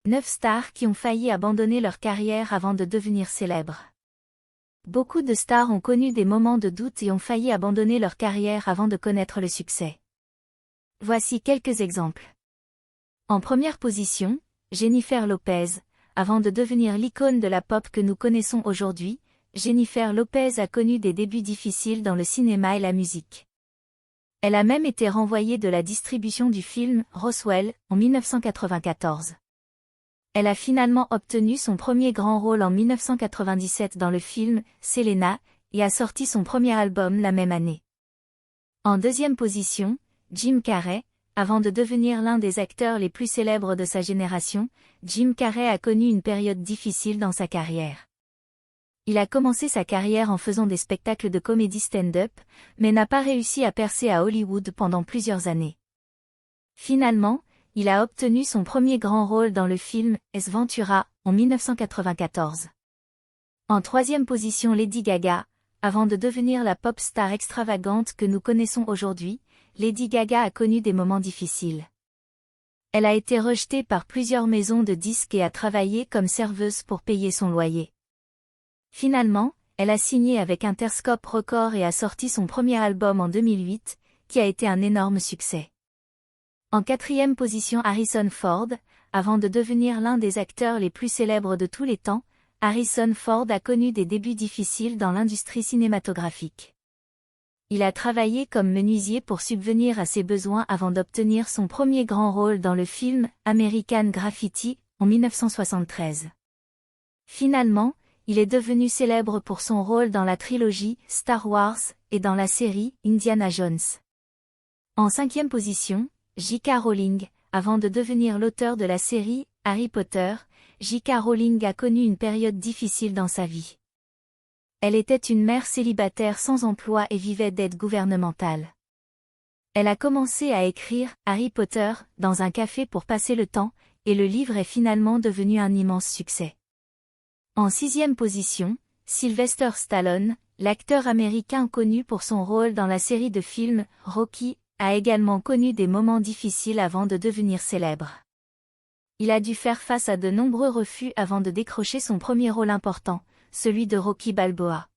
9 stars qui ont failli abandonner leur carrière avant de devenir célèbres. Beaucoup de stars ont connu des moments de doute et ont failli abandonner leur carrière avant de connaître le succès. Voici quelques exemples. En première position, Jennifer Lopez. Avant de devenir l'icône de la pop que nous connaissons aujourd'hui, Jennifer Lopez a connu des débuts difficiles dans le cinéma et la musique. Elle a même été renvoyée de la distribution du film Roswell en 1994. Elle a finalement obtenu son premier grand rôle en 1997 dans le film Selena et a sorti son premier album la même année. En deuxième position, Jim Carrey. Avant de devenir l'un des acteurs les plus célèbres de sa génération, Jim Carrey a connu une période difficile dans sa carrière. Il a commencé sa carrière en faisant des spectacles de comédie stand-up, mais n'a pas réussi à percer à Hollywood pendant plusieurs années. Finalement, il a obtenu son premier grand rôle dans le film Ace Ventura en 1994. En troisième position, Lady Gaga. Avant de devenir la pop star extravagante que nous connaissons aujourd'hui, Lady Gaga a connu des moments difficiles. Elle a été rejetée par plusieurs maisons de disques et a travaillé comme serveuse pour payer son loyer. Finalement, elle a signé avec Interscope Records et a sorti son premier album en 2008, qui a été un énorme succès. En quatrième position, Harrison Ford. Avant de devenir l'un des acteurs les plus célèbres de tous les temps, Harrison Ford a connu des débuts difficiles dans l'industrie cinématographique. Il a travaillé comme menuisier pour subvenir à ses besoins avant d'obtenir son premier grand rôle dans le film American Graffiti en 1973. Finalement, il est devenu célèbre pour son rôle dans la trilogie Star Wars et dans la série Indiana Jones. En cinquième position, J.K. Rowling. Avant de devenir l'auteur de la série Harry Potter, J.K. Rowling a connu une période difficile dans sa vie. Elle était une mère célibataire sans emploi et vivait d'aide gouvernementale. Elle a commencé à écrire Harry Potter dans un café pour passer le temps, et le livre est finalement devenu un immense succès. En sixième position, Sylvester Stallone, l'acteur américain connu pour son rôle dans la série de films Rocky, a également connu des moments difficiles avant de devenir célèbre. Il a dû faire face à de nombreux refus avant de décrocher son premier rôle important, celui de Rocky Balboa.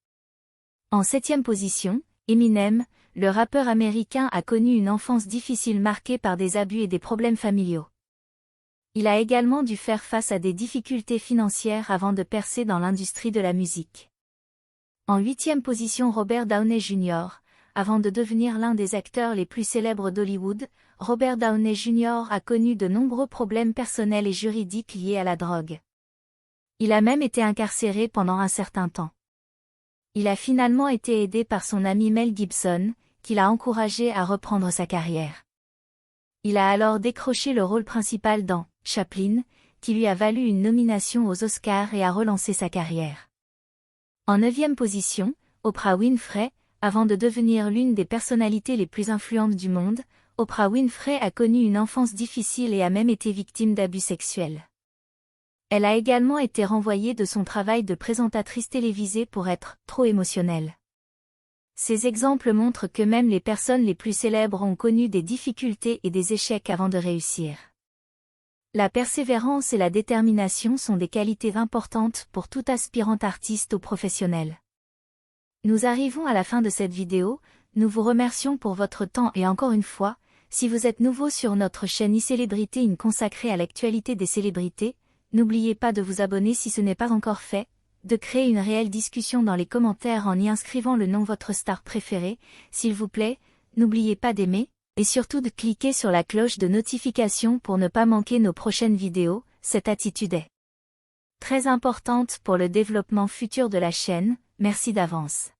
En septième position, Eminem, le rappeur américain a connu une enfance difficile marquée par des abus et des problèmes familiaux. Il a également dû faire face à des difficultés financières avant de percer dans l'industrie de la musique. En huitième position, Robert Downey Jr. Avant de devenir l'un des acteurs les plus célèbres d'Hollywood, Robert Downey Jr. a connu de nombreux problèmes personnels et juridiques liés à la drogue. Il a même été incarcéré pendant un certain temps. Il a finalement été aidé par son ami Mel Gibson, qui l'a encouragé à reprendre sa carrière. Il a alors décroché le rôle principal dans Chaplin, qui lui a valu une nomination aux Oscars et a relancé sa carrière. En neuvième position, Oprah Winfrey. Avant de devenir l'une des personnalités les plus influentes du monde, Oprah Winfrey a connu une enfance difficile et a même été victime d'abus sexuels. Elle a également été renvoyée de son travail de présentatrice télévisée pour être trop émotionnelle. Ces exemples montrent que même les personnes les plus célèbres ont connu des difficultés et des échecs avant de réussir. La persévérance et la détermination sont des qualités importantes pour tout aspirant artiste ou professionnel. Nous arrivons à la fin de cette vidéo, nous vous remercions pour votre temps et encore une fois, si vous êtes nouveau sur notre chaîne iCélébrité consacrée à l'actualité des célébrités, n'oubliez pas de vous abonner si ce n'est pas encore fait, de créer une réelle discussion dans les commentaires en y inscrivant le nom de votre star préférée, s'il vous plaît, n'oubliez pas d'aimer, et surtout de cliquer sur la cloche de notification pour ne pas manquer nos prochaines vidéos, cette attitude est très importante pour le développement futur de la chaîne, merci d'avance.